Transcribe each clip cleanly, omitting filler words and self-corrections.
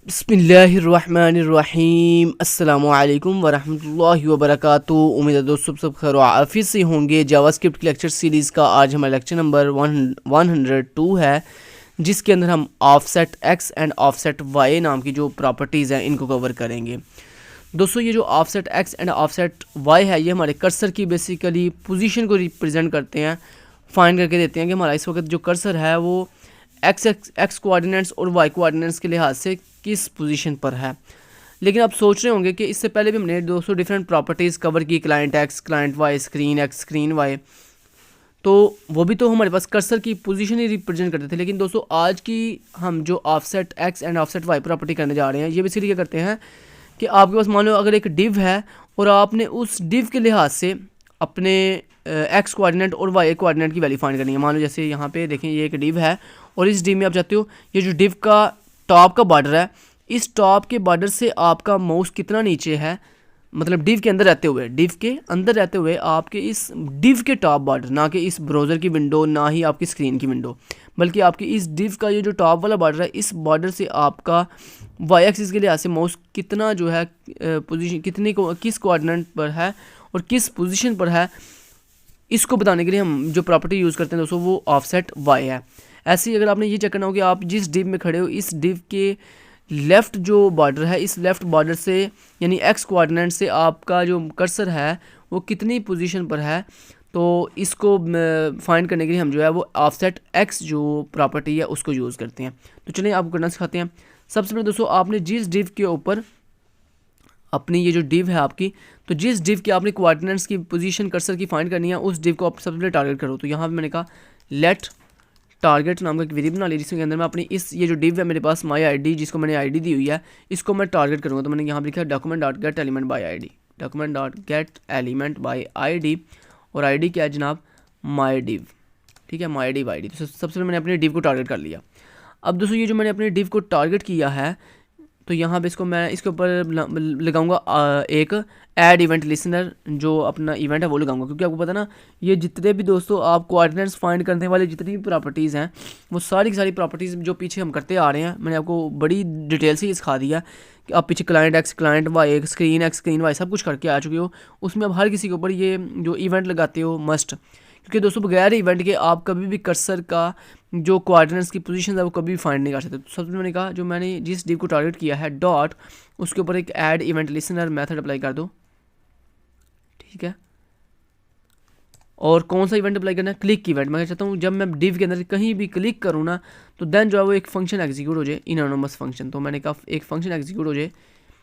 बिस्मिल्लाहिर्रहमानिर्रहीम अस्सलामुअलैकुम वरहमतुल्लाहि वबरकातुहू। उम्मीद है दोस्तों सब खैर आफियत से होंगे। जावास्क्रिप्ट की लेक्चर सीरीज़ का आज हमारा लेक्चर नंबर 102 है, जिसके अंदर हम offset X and offset Y नाम की जो प्रॉपर्टीज़ हैं इनको कवर करेंगे। दोस्तों ये जो offset X and offset Y है ये हमारे कर्सर की बेसिकली पोजीशन को रिप्रेजेंट करते हैं, फाइंड करके देते हैं कि हमारा इस वक्त जो कर्सर है वो एक्स कोऑर्डिनेट्स और वाई कोऑर्डिनेट्स के लिहाज से किस पोजीशन पर है। लेकिन आप सोच रहे होंगे कि इससे पहले भी हमने 200 डिफरेंट प्रॉपर्टीज़ कवर की, client X, client Y, screen X, screen Y, तो वो भी तो हमारे पास कर्सर की पोजीशन ही रिप्रेजेंट करते थे। लेकिन दोस्तों आज की हम जो offset X and offset Y property करने जा रहे हैं ये बेसिकली क्या करते हैं कि आपके पास मान लो अगर एक डिव है और आपने उस डिव के लिहाज से अपने एक्स कोऑर्डिनेट और वाई कोऑर्डिनेट की वैल्यू फाइंड करनी है। मान लो जैसे यहाँ पे देखें ये एक डिव है और इस डिव में आप चाहते हो ये जो डिव का टॉप का बॉर्डर है, इस टॉप के बॉर्डर से आपका माउस कितना नीचे है, मतलब डिव के अंदर रहते हुए, डिव के अंदर रहते हुए आपके इस डिव के टॉप बॉर्डर, ना कि इस ब्राउज़र की विंडो, ना ही आपकी स्क्रीन की विंडो, बल्कि आपकी इस डिव का ये जो टॉप वाला बॉर्डर है इस बॉर्डर से आपका वाई एक्सिस के लिहाज से माउस कितना जो है पोजीशन कितनी को किस कोऑर्डिनेट पर है और किस पोजीशन पर है, इसको बताने के लिए हम जो प्रॉपर्टी यूज़ करते हैं दोस्तों वो ऑफसेट वाई है। ऐसे ही अगर आपने ये चेक करना हो कि आप जिस डिव में खड़े हो इस डिव के लेफ़्ट जो बॉर्डर है, इस लेफ़्ट बॉर्डर से यानी एक्स कोऑर्डिनेट से आपका जो कर्सर है वो कितनी पोजीशन पर है, तो इसको फाइंड करने के लिए हम जो है वो ऑफसेट एक्स जो प्रॉपर्टी है उसको यूज़ करते हैं। तो चलिए आपको करना सिखाते हैं। सबसे पहले दोस्तों आपने जिस डिव के ऊपर अपनी ये जो डिव है आपकी, तो जिस डिव के आपने कोऑर्डिनेट्स की पोजीशन कर्सर की फाइंड करनी है उस डिव को आप सबसे पहले टारगेट करो। तो यहाँ पे मैंने कहा लेट टारगेट नाम का एक वेरिएबल बना लिया जिसके अंदर मैं अपनी इस ये जो डिव है मेरे पास माई आईडी जिसको मैंने आईडी दी हुई है इसको मैं टारगेट करूँगा। तो मैंने यहाँ पर लिखा document dot gate element by ID, document dot gate element by ID, और आईडी क्या है जनाब, माई डिव, ठीक है, माई डिव आईडी। तो सबसे पहले मैंने अपने डिव को टारगेट कर लिया। अब दोस्तों ये जो मैंने अपने डिव को टारगेट किया है तो यहाँ पे इसको मैं इसके ऊपर लगाऊंगा एक ऐड इवेंट लिसनर, जो अपना इवेंट है वो लगाऊंगा, क्योंकि आपको पता ना ये जितने भी दोस्तों आप कोऑर्डिनेट्स फाइंड करने वाले जितनी भी प्रॉपर्टीज़ हैं वो सारी की सारी प्रॉपर्टीज़ जो पीछे हम करते आ रहे हैं, मैंने आपको बड़ी डिटेल से ये सिखा दिया कि आप पीछे client X, client Y, screen X, screen Y सब कुछ करके आ चुके हो। उसमें अब हर किसी के ऊपर ये जो इवेंट लगाते हो मस्ट, क्योंकि दोस्तों बगैर इवेंट के आप कभी भी कर्सर का जो कोऑर्डिनेट्स की पोजीशन है वो कभी भी फाइंड नहीं कर सकते। तो सबसे मैंने कहा जो मैंने जिस डिव को टारगेट किया है डॉट उसके ऊपर एक add event listener method apply कर दो, ठीक है। और कौन सा इवेंट अप्लाई करना है, क्लिक इवेंट। मैं चाहता हूँ जब मैं डिव के अंदर कहीं भी क्लिक करूँ ना तो देन जो है वो एक फंक्शन एग्जीक्यूट हो जाए, इनोनिमस फंक्शन। तो मैंने कहा एक फंक्शन एग्जीक्यूट हो जाए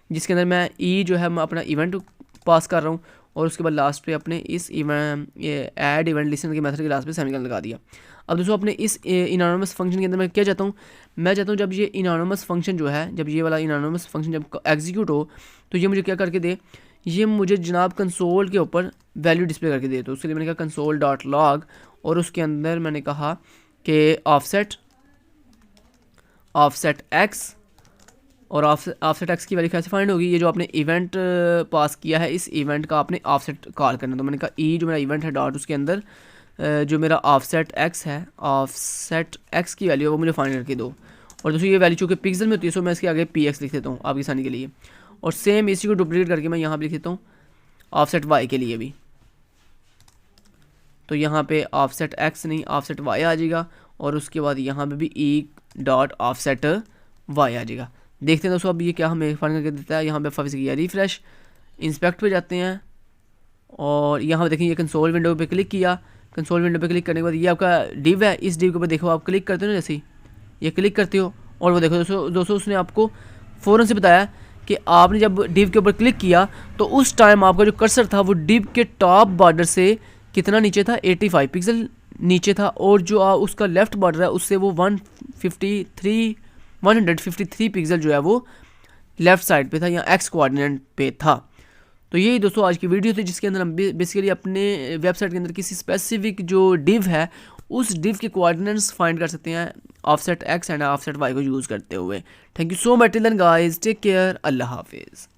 जिसके अंदर मैं जो है मैं अपना इवेंट पास कर रहा हूँ और उसके बाद लास्ट पे अपने इस ऐड इवेंट लिसनर के मेथड के लास्ट पे सेमीकोलन लगा दिया। अब दोस्तों अपने इस इनोनिमस फंक्शन के अंदर मैं क्या चाहता हूँ, मैं चाहता हूँ जब ये इनोनिमस फंक्शन जो है, जब ये वाला इनोनिमस फंक्शन जब एग्जीक्यूट हो तो ये मुझे क्या करके दे, ये मुझे जनाब कंसोल के ऊपर वैल्यू डिस्प्ले करके दे। तो उसके लिए मैंने कहा कंसोल डॉट लॉग और उसके अंदर मैंने कहा कि ऑफसेट एक्स, और ऑफसेट एक्स की वैल्यू कैसे फाइंड होगी, ये जो आपने इवेंट पास किया है इस इवेंट का आपने ऑफसेट कॉल करना। तो मैंने कहा जो मेरा इवेंट है डॉट उसके अंदर जो मेरा ऑफसेट एक्स है, ऑफसेट एक्स की वैल्यू है वो मुझे फाइंड करके दो। और दोस्तों ये वैल्यू चूँकि पिक्सल में होती है सो मैं इसके आगे पी एक्स लिख देता हूँ आपकी आसानी के लिए, और सेम इसी को डुप्लीकेट करके मैं यहाँ पर लिख देता हूँ ऑफसेट वाई के लिए भी। तो यहाँ पे ऑफसेट एक्स नहीं ऑफसेट वाई आ जाएगा और उसके बाद यहाँ पे भी डॉट ऑफसेट वाई आ जाएगा। देखते हैं दोस्तों अब ये क्या हमें फाइंड करके देता है। यहाँ पे वापस किया रिफ्रेश, इंस्पेक्ट पे जाते हैं और यहाँ पे देखें ये कंसोल विंडो पे क्लिक किया। कंसोल विंडो पे क्लिक करने के बाद ये आपका डिव है, इस डिव के ऊपर देखो आप क्लिक करते हो ना, जैसे ही ये क्लिक करते हो और वो देखो दोस्तों उसने आपको फ़ौरन से बताया कि आपने जब डिव के ऊपर क्लिक किया तो उस टाइम आपका जो कर्सर था वो डिव के टॉप बॉर्डर से कितना नीचे था, 85 पिक्सल नीचे था, और जो उसका लेफ़्ट बॉर्डर है उससे वो 153 पिक्सल जो है वो लेफ़्ट साइड पे था या एक्स कोऑर्डिनेट पे था। तो यही दोस्तों आज की वीडियो थी जिसके अंदर हम बेसिकली अपने वेबसाइट के अंदर किसी स्पेसिफिक जो डिव है उस डिव के कोऑर्डिनेट्स फाइंड कर सकते हैं offset X and offset Y को यूज़ करते हुए। Thank you so much till then guys, take care, अल्लाह हाफिज़।